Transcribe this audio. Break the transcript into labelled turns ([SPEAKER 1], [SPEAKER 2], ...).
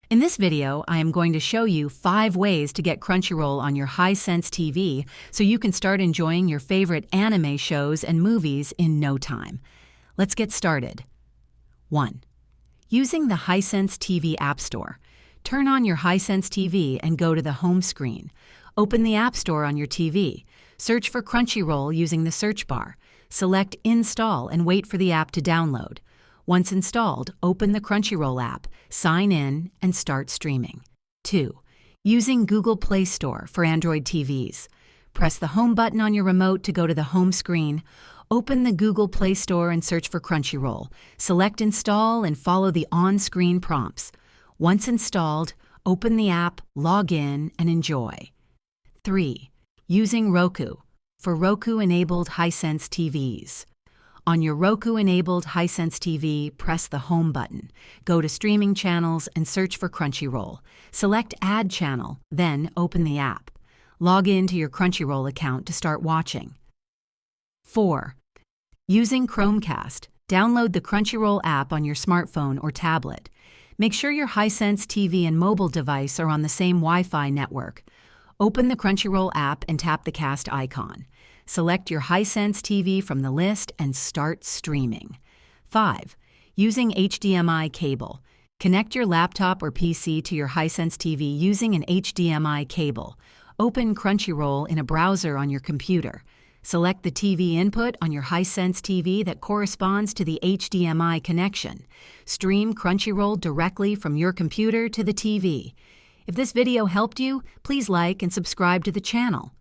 [SPEAKER 1] In this video, I am going to show you 5 ways to get Crunchyroll on your Hisense TV so you can start enjoying your favorite anime shows and movies in no time. Let's get started. 1. Using the Hisense TV App Store. Turn on your Hisense TV and go to the home screen. Open the App Store on your TV. Search for Crunchyroll using the search bar. Select Install and wait for the app to download. Once installed, open the Crunchyroll app, sign in, and start streaming. 2. Using Google Play Store for Android TVs. Press the Home button on your remote to go to the home screen. Open the Google Play Store and search for Crunchyroll. Select Install and follow the on-screen prompts. Once installed, open the app, log in, and enjoy. 3. Using Roku for Roku-enabled Hisense TVs. On your Roku-enabled Hisense TV, press the Home button. Go to Streaming Channels and search for Crunchyroll. Select Add Channel, then open the app. Log in to your Crunchyroll account to start watching. 4. Using Chromecast. Download the Crunchyroll app on your smartphone or tablet. Make sure your Hisense TV and mobile device are on the same Wi-Fi network. Open the Crunchyroll app and tap the cast icon. Select your Hisense TV from the list and start streaming. 5. Using HDMI cable. Connect your laptop or PC to your Hisense TV using an HDMI cable. Open Crunchyroll in a browser on your computer. Select the TV input on your Hisense TV that corresponds to the HDMI connection. Stream Crunchyroll directly from your computer to the TV. If this video helped you, please like and subscribe to the channel.